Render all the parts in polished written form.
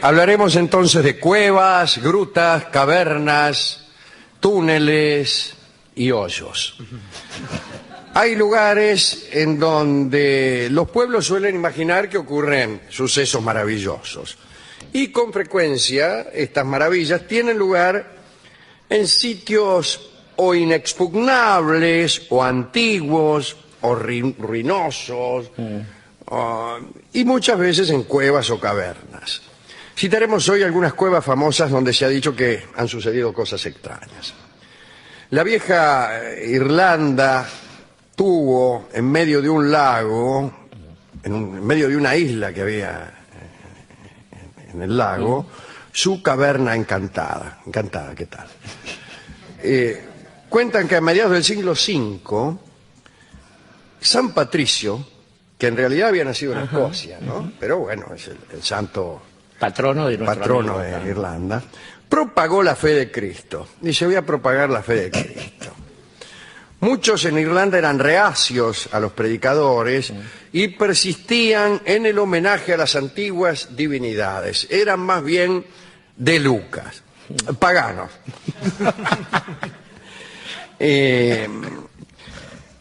Hablaremos entonces de cuevas, grutas, cavernas, túneles y hoyos. Hay lugares en donde los pueblos suelen imaginar que ocurren sucesos maravillosos. Y con frecuencia estas maravillas tienen lugar en sitios o inexpugnables, o antiguos, o ruinosos, y muchas veces en cuevas o cavernas. Citaremos hoy algunas cuevas famosas donde se ha dicho que han sucedido cosas extrañas. La vieja Irlanda tuvo en medio de un lago, en medio de una isla que había en el lago, su caverna encantada. Encantada, ¿qué tal? Cuentan que a mediados del siglo V, San Patricio, que en realidad había nacido en Escocia, ¿no? Pero bueno, es el santo patrono de Irlanda, propagó la fe de Cristo. Dice, voy a propagar la fe de Cristo. Muchos en Irlanda eran reacios a los predicadores y persistían en el homenaje a las antiguas divinidades. Eran más bien de Lucas, paganos.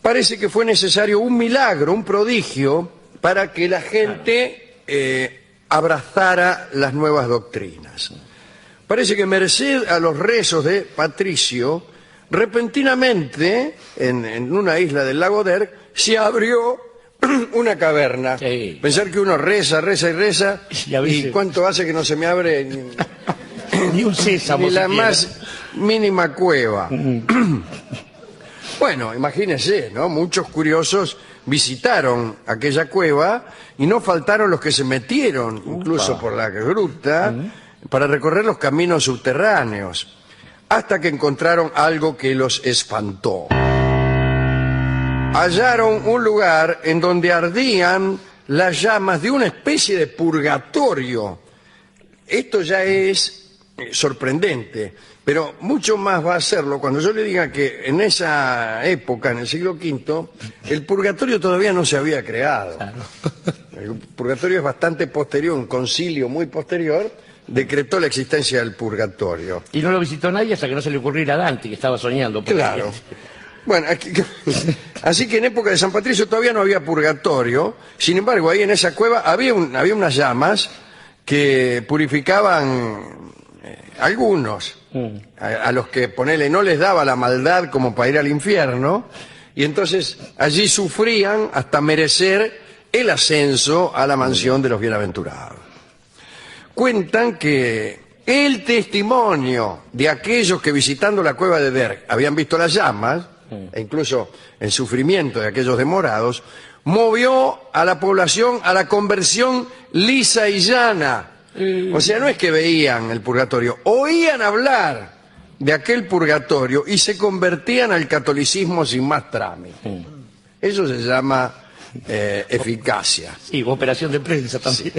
Parece que fue necesario un milagro, un prodigio, para que la gente abrazara las nuevas doctrinas. Parece que merced a los rezos de Patricio, repentinamente, en una isla del lago Der, se abrió una caverna. Sí. Pensar que uno reza, reza y reza, y cuánto hace que no se me abre ni un sésamo, ni la más mínima cueva. Bueno, imagínense, ¿no? Muchos curiosos visitaron aquella cueva y no faltaron los que se metieron, incluso por la gruta, para recorrer los caminos subterráneos, hasta que encontraron algo que los espantó. Hallaron un lugar en donde ardían las llamas de una especie de purgatorio. Esto ya es sorprendente, pero mucho más va a serlo cuando yo le diga que en esa época, en el siglo V, el purgatorio todavía no se había creado. Claro. El purgatorio es bastante posterior, un concilio muy posterior decretó la existencia del purgatorio. Y no lo visitó nadie hasta que no se le ocurriera a Dante, que estaba soñando. Claro. Bueno, así que en época de San Patricio todavía no había purgatorio. Sin embargo, ahí en esa cueva había unas llamas que purificaban algunos, a los que, ponele, no les daba la maldad como para ir al infierno, y entonces allí sufrían hasta merecer el ascenso a la mansión de los bienaventurados. Cuentan que el testimonio de aquellos que visitando la cueva de Der habían visto las llamas, e incluso el sufrimiento de aquellos demorados, movió a la población a la conversión lisa y llana. O sea, no es que veían el purgatorio, oían hablar de aquel purgatorio y se convertían al catolicismo sin más trámite. Eso se llama eficacia. Sí, operación de prensa también.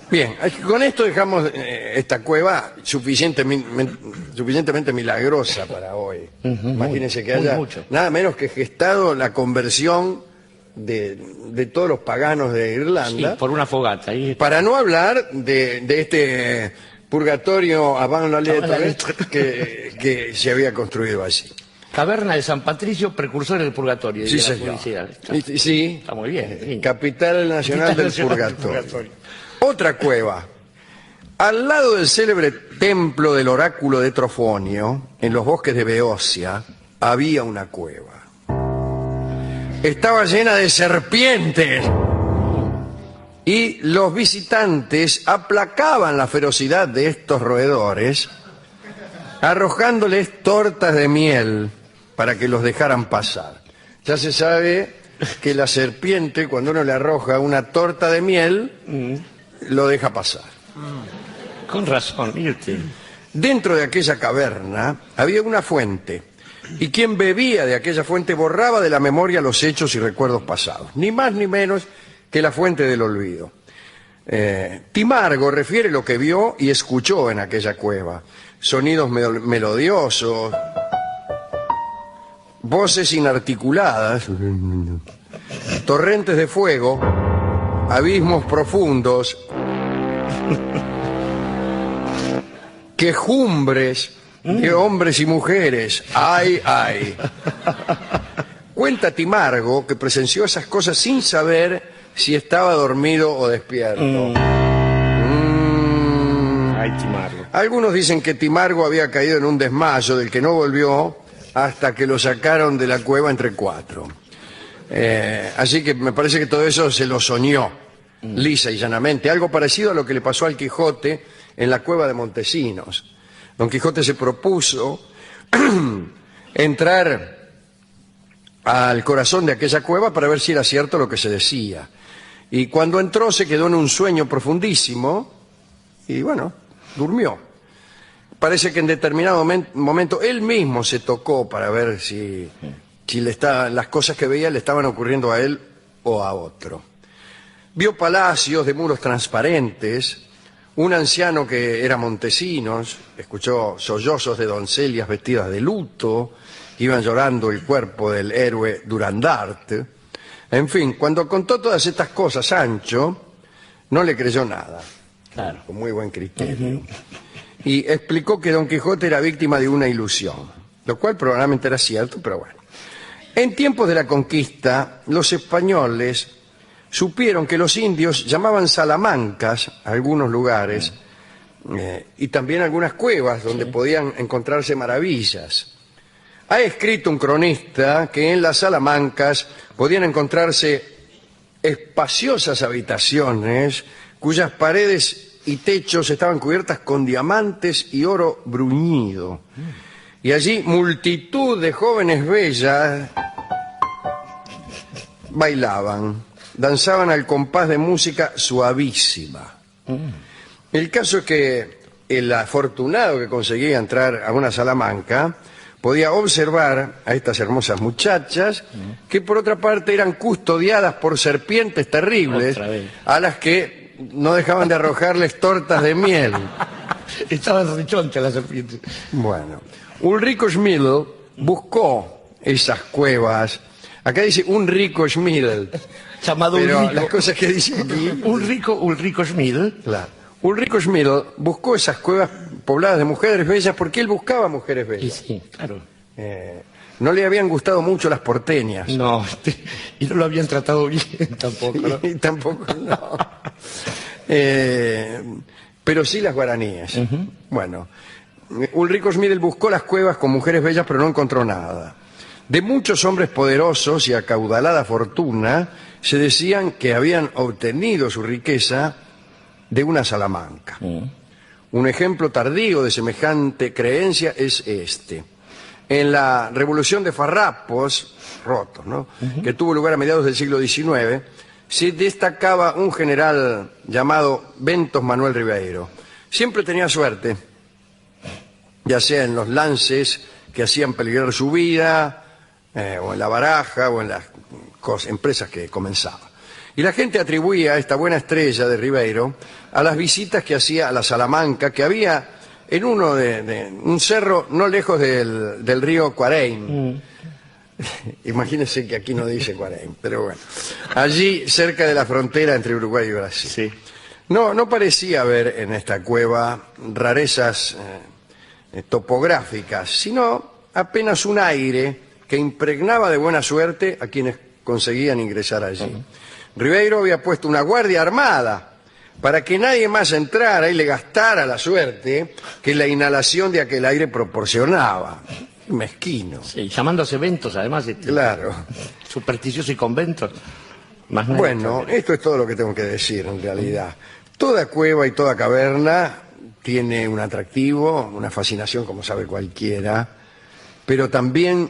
Bien, con esto dejamos esta cueva suficientemente milagrosa para hoy. Imagínense que haya nada menos que gestado la conversión de todos los paganos de Irlanda. Sí, por una fogata. Para no hablar de este purgatorio avant la lettre que se había construido allí. Caverna de San Patricio, precursor del purgatorio. Sí, señor. Sí. Está muy bien. Sí. Capital nacional del purgatorio. Otra cueva. Al lado del célebre templo del oráculo de Trofonio, en los bosques de Beocia, había una cueva. Estaba llena de serpientes y los visitantes aplacaban la ferocidad de estos roedores arrojándoles tortas de miel para que los dejaran pasar. Ya se sabe que la serpiente, cuando uno le arroja una torta de miel, lo deja pasar. Con razón, mírate. Dentro de aquella caverna había una fuente, y quien bebía de aquella fuente borraba de la memoria los hechos y recuerdos pasados, ni más ni menos que la fuente del olvido. Timargo refiere lo que vio y escuchó en aquella cueva: sonidos melodiosos, voces inarticuladas, torrentes de fuego, abismos profundos quejumbres de hombres y mujeres. ¡Ay, ay! Cuenta Timargo que presenció esas cosas sin saber si estaba dormido o despierto. Ay, Timargo. Algunos dicen que Timargo había caído en un desmayo del que no volvió hasta que lo sacaron de la cueva entre cuatro. Así que me parece que todo eso se lo soñó, lisa y llanamente. Algo parecido a lo que le pasó al Quijote en la cueva de Montesinos. Don Quijote se propuso entrar al corazón de aquella cueva para ver si era cierto lo que se decía. Y cuando entró se quedó en un sueño profundísimo y bueno, durmió. Parece que en determinado momento él mismo se tocó para ver si las cosas que veía le estaban ocurriendo a él o a otro. Vio palacios de muros transparentes, un anciano que era Montesinos, escuchó sollozos de doncellas vestidas de luto, que iban llorando el cuerpo del héroe Durandarte. En fin, cuando contó todas estas cosas Sancho, no le creyó nada, Claro. con muy buen criterio. Y explicó que Don Quijote era víctima de una ilusión, lo cual probablemente era cierto, pero bueno. En tiempos de la conquista, los españoles supieron que los indios llamaban salamancas a algunos lugares y también algunas cuevas donde podían encontrarse maravillas. Ha escrito un cronista que en las salamancas podían encontrarse espaciosas habitaciones cuyas paredes y techos estaban cubiertas con diamantes y oro bruñido. Y allí multitud de jóvenes bellas bailaban, danzaban al compás de música suavísima. El caso es que el afortunado que conseguía entrar a una salamanca podía observar a estas hermosas muchachas que por otra parte eran custodiadas por serpientes terribles Otra vez. a las que no dejaban de arrojarles tortas de miel. Estaban rechonchas las serpientes. Bueno, Ulrico Schmidl buscó esas cuevas. Acá dice un rico Schmidl, Llamado pero Ulrico. las cosas que dice aquí... Ulrico Schmid. Claro. Ulrico Schmidl buscó esas cuevas pobladas de mujeres bellas porque él buscaba mujeres Y bellas. sí, claro. No le habían gustado mucho las porteñas. No, y no lo habían tratado bien tampoco, ¿no? Y tampoco, no. Pero sí las guaraníes. Bueno, Ulrico Schmidl buscó las cuevas con mujeres bellas, pero no encontró nada. De muchos hombres poderosos y acaudalada fortuna, se decían que habían obtenido su riqueza de una salamanca. Un ejemplo tardío de semejante creencia es este. En la Revolución de Farrapos, rotos, ¿no? Que tuvo lugar a mediados del siglo XIX, se destacaba un general llamado Ventos Manuel Ribeiro. Siempre tenía suerte, ya sea en los lances que hacían peligrar su vida, o en la baraja, o en las empresas que comenzaba. Y la gente atribuía esta buena estrella de Ribeiro a las visitas que hacía a la Salamanca, que había en uno de un cerro no lejos del río Cuareim. Imagínense que aquí no dice Cuareim, pero bueno. Allí, cerca de la frontera entre Uruguay y Brasil. Sí. No parecía haber en esta cueva rarezas topográficas, sino apenas un aire que impregnaba de buena suerte a quienes conseguían ingresar allí. Ribeiro había puesto una guardia armada para que nadie más entrara y le gastara la suerte que la inhalación de aquel aire proporcionaba. Mezquino. Sí, llamándose eventos, además, Claro. supersticiosos y conventos. Más nada. Bueno, esto es todo lo que tengo que decir en realidad. Toda cueva y toda caverna tiene un atractivo, una fascinación, como sabe cualquiera, pero también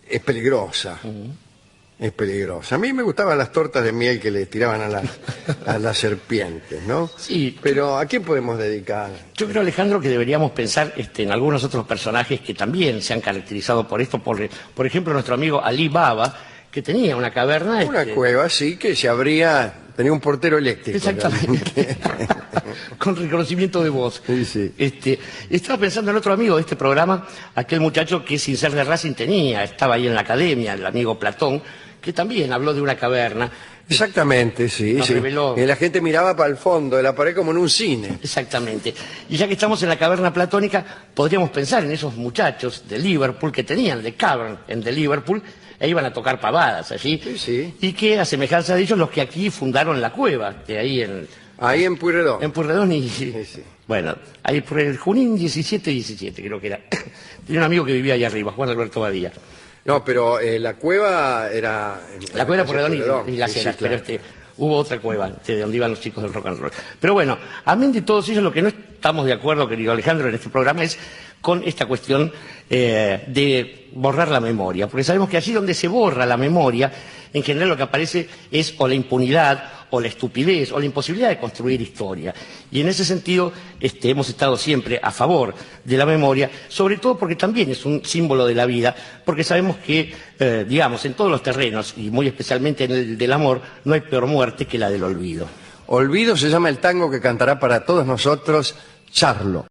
es peligrosa. Es peligrosa. A mí me gustaban las tortas de miel que le tiraban a las serpientes, ¿no? Sí. Pero ¿a quién podemos dedicar? Yo creo, Alejandro, que deberíamos pensar en algunos otros personajes que también se han caracterizado por esto. Por ejemplo, nuestro amigo Ali Baba, que tenía una caverna... Una cueva, sí, que se abría, tenía un portero eléctrico. Exactamente. Con reconocimiento de voz. Sí, sí. Estaba pensando en otro amigo de este programa, aquel muchacho que sin ser de Racing estaba ahí en la academia, el amigo Platón, que también habló de una caverna. Exactamente, sí, Nos sí. reveló. Y la gente miraba para el fondo de la pared como en un cine. Exactamente. Y ya que estamos en la caverna platónica, podríamos pensar en esos muchachos de Liverpool que tenían The Cavern en de Liverpool e iban a tocar pavadas allí. Sí, sí. Y que, a semejanza de ellos, los que aquí fundaron la cueva, de ahí Ahí en Pueyrredón. en Pueyrredón y... Sí, sí. Bueno, ahí por el Junín 17 creo que era. Tenía un amigo que vivía allá arriba, Juan Alberto Badía. No, pero la cueva era... La cueva era Pueyrredón y Las Sí, sí, Heras, claro. pero hubo otra cueva de donde iban los chicos del rock and roll. Pero bueno, amén de todos ellos, lo que no estamos de acuerdo, querido Alejandro, en este programa es con esta cuestión de borrar la memoria, porque sabemos que allí donde se borra la memoria, en general lo que aparece es o la impunidad, o la estupidez, o la imposibilidad de construir historia. Y en ese sentido hemos estado siempre a favor de la memoria, sobre todo porque también es un símbolo de la vida, porque sabemos que, digamos, en todos los terrenos, y muy especialmente en el del amor, no hay peor muerte que la del olvido. Olvido se llama el tango que cantará para todos nosotros Charlo.